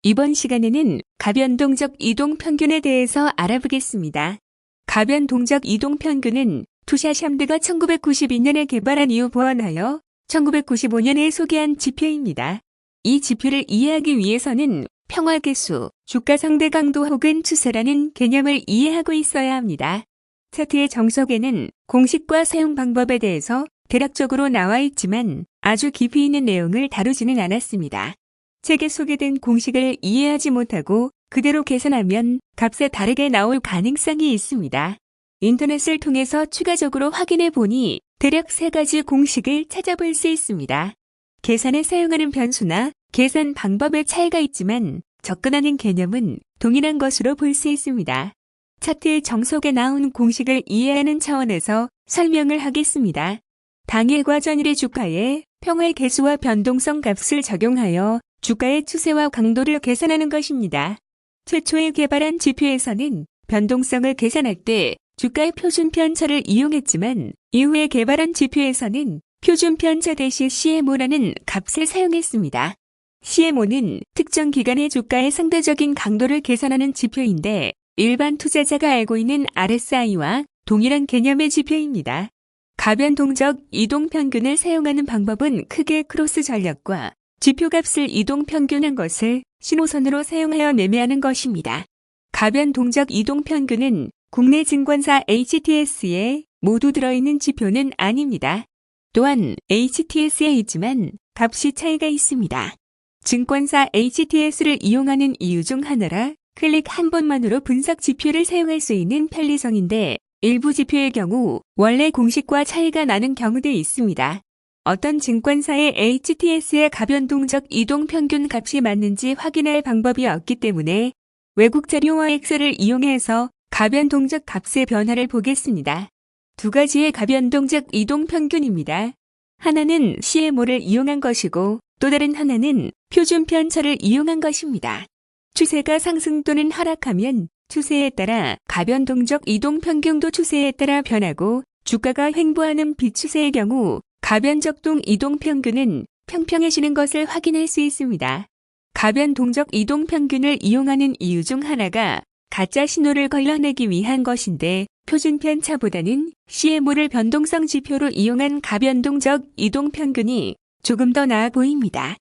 이번 시간에는 가변동적 이동평균에 대해서 알아보겠습니다. 가변동적 이동평균은 투샤샴드가 1992년에 개발한 이후 보완하여 1995년에 소개한 지표입니다. 이 지표를 이해하기 위해서는 평화계수, 주가 상대 강도 혹은 추세라는 개념을 이해하고 있어야 합니다. 차트의 정석에는 공식과 사용 방법에 대해서 대략적으로 나와 있지만 아주 깊이 있는 내용을 다루지는 않았습니다. 책에 소개된 공식을 이해하지 못하고 그대로 계산하면 값에 다르게 나올 가능성이 있습니다. 인터넷을 통해서 추가적으로 확인해 보니 대략 3가지 공식을 찾아볼 수 있습니다. 계산에 사용하는 변수나 계산 방법의 차이가 있지만 접근하는 개념은 동일한 것으로 볼 수 있습니다. 차트의 정석에 나온 공식을 이해하는 차원에서 설명을 하겠습니다. 당일과 전일의 주가에 평화의 계수와 변동성 값을 적용하여 주가의 추세와 강도를 계산하는 것입니다. 최초에 개발한 지표에서는 변동성을 계산할 때 주가의 표준 편차를 이용했지만 이후에 개발한 지표에서는 표준 편차 대신 CMO라는 값을 사용했습니다. CMO는 특정 기간의 주가의 상대적인 강도를 계산하는 지표인데 일반 투자자가 알고 있는 RSI와 동일한 개념의 지표입니다. 가변동적 이동평균을 사용하는 방법은 크게 크로스 전략과 지표값을 이동평균한 것을 신호선으로 사용하여 매매하는 것입니다. 가변동적 이동평균은 국내 증권사 HTS에 모두 들어있는 지표는 아닙니다. 또한 HTS에 있지만 값이 차이가 있습니다. 증권사 HTS를 이용하는 이유 중 하나라 클릭 한 번만으로 분석 지표를 사용할 수 있는 편리성인데 일부 지표의 경우 원래 공식과 차이가 나는 경우도 있습니다. 어떤 증권사의 HTS의 가변동적 이동평균 값이 맞는지 확인할 방법이 없기 때문에 외국 자료와 엑셀을 이용해서 가변동적 값의 변화를 보겠습니다. 2가지의 가변동적 이동평균입니다. 하나는 CMO를 이용한 것이고 또 다른 하나는 표준 편차를 이용한 것입니다. 추세가 상승 또는 하락하면 추세에 따라 가변동적 이동평균도 추세에 따라 변하고 주가가 횡보하는 비추세의 경우 가변적동 이동평균은 평평해지는 것을 확인할 수 있습니다. 가변동적 이동평균을 이용하는 이유 중 하나가 가짜 신호를 걸러내기 위한 것인데 표준 편차보다는 CMO를 변동성 지표로 이용한 가변동적 이동평균이 조금 더 나아 보입니다.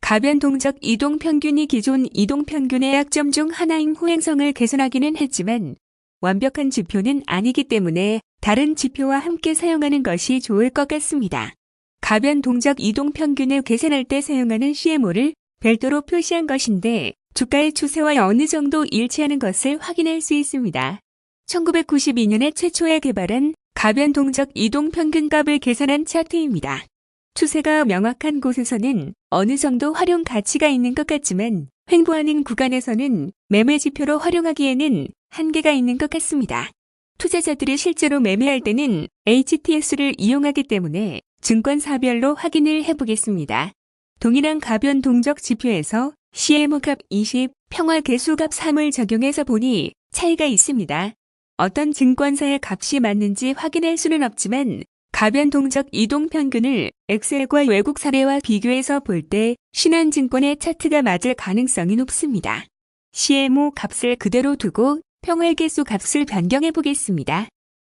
가변동적 이동평균이 기존 이동평균의 약점 중 하나인 호행성을 개선하기는 했지만 완벽한 지표는 아니기 때문에 다른 지표와 함께 사용하는 것이 좋을 것 같습니다. 가변동적 이동평균을 계산할 때 사용하는 CMO를 별도로 표시한 것인데 주가의 추세와 어느 정도 일치하는 것을 확인할 수 있습니다. 1992년에 최초에 개발한 가변동적 이동평균 값을 계산한 차트입니다. 추세가 명확한 곳에서는 어느 정도 활용 가치가 있는 것 같지만 횡보하는 구간에서는 매매 지표로 활용하기에는 한계가 있는 것 같습니다. 투자자들이 실제로 매매할 때는 HTS를 이용하기 때문에 증권사별로 확인을 해보겠습니다. 동일한 가변동적 지표에서 CMO 값 20, 평화 계수 값 3을 적용해서 보니 차이가 있습니다. 어떤 증권사의 값이 맞는지 확인할 수는 없지만 가변동적 이동평균을 엑셀과 외국 사례와 비교해서 볼 때 신한증권의 차트가 맞을 가능성이 높습니다. CMO 값을 그대로 두고 평활계수 값을 변경해 보겠습니다.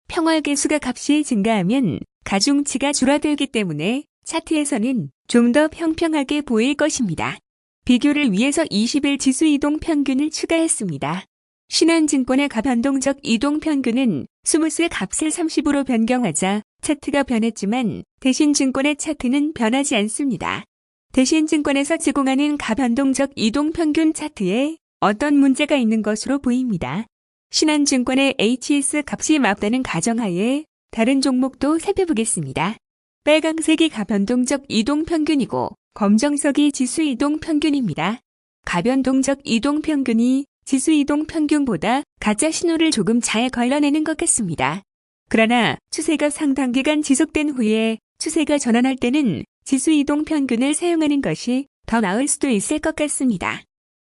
평활계수가 값이 증가하면 가중치가 줄어들기 때문에 차트에서는 좀 더 평평하게 보일 것입니다. 비교를 위해서 20일 지수 이동평균을 추가했습니다. 신한증권의 가변동적 이동평균은 스무스 값을 30으로 변경하자 차트가 변했지만 대신증권의 차트는 변하지 않습니다. 대신증권에서 제공하는 가변동적 이동평균 차트에 어떤 문제가 있는 것으로 보입니다. 신한증권의 HS 값이 맞다는 가정하에 다른 종목도 살펴보겠습니다. 빨강색이 가변동적 이동평균이고 검정색이 지수 이동평균입니다. 가변동적 이동평균이 지수 이동평균보다 가짜 신호를 조금 잘 걸러내는 것 같습니다. 그러나 추세가 상당 기간 지속된 후에 추세가 전환할 때는 지수 이동평균을 사용하는 것이 더 나을 수도 있을 것 같습니다.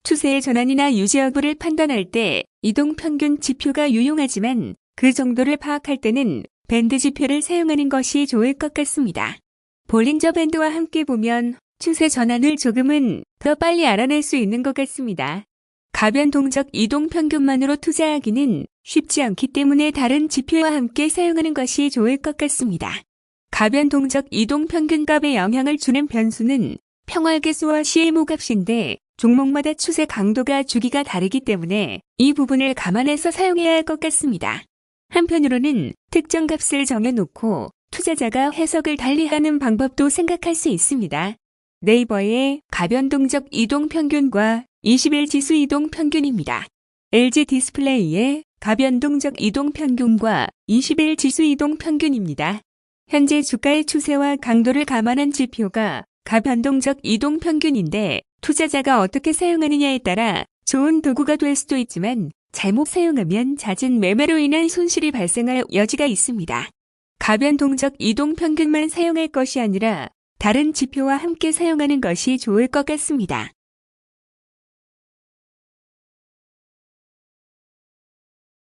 추세의 전환이나 유지 여부를 판단할 때 이동평균 지표가 유용하지만 그 정도를 파악할 때는 밴드 지표를 사용하는 것이 좋을 것 같습니다. 볼린저 밴드와 함께 보면 추세 전환을 조금은 더 빨리 알아낼 수 있는 것 같습니다. 가변 동적 이동 평균만으로 투자하기는 쉽지 않기 때문에 다른 지표와 함께 사용하는 것이 좋을 것 같습니다. 가변 동적 이동 평균값에 영향을 주는 변수는 평활계수와 CMO 값인데 종목마다 추세 강도가 주기가 다르기 때문에 이 부분을 감안해서 사용해야 할 것 같습니다. 한편으로는 특정 값을 정해놓고 투자자가 해석을 달리하는 방법도 생각할 수 있습니다. 네이버의 가변동적 이동평균과 20일 지수 이동평균입니다. LG 디스플레이의 가변동적 이동평균과 20일 지수 이동평균입니다. 현재 주가의 추세와 강도를 감안한 지표가 가변동적 이동평균인데 투자자가 어떻게 사용하느냐에 따라 좋은 도구가 될 수도 있지만 잘못 사용하면 잦은 매매로 인한 손실이 발생할 여지가 있습니다. 가변동적 이동평균만 사용할 것이 아니라 다른 지표와 함께 사용하는 것이 좋을 것 같습니다.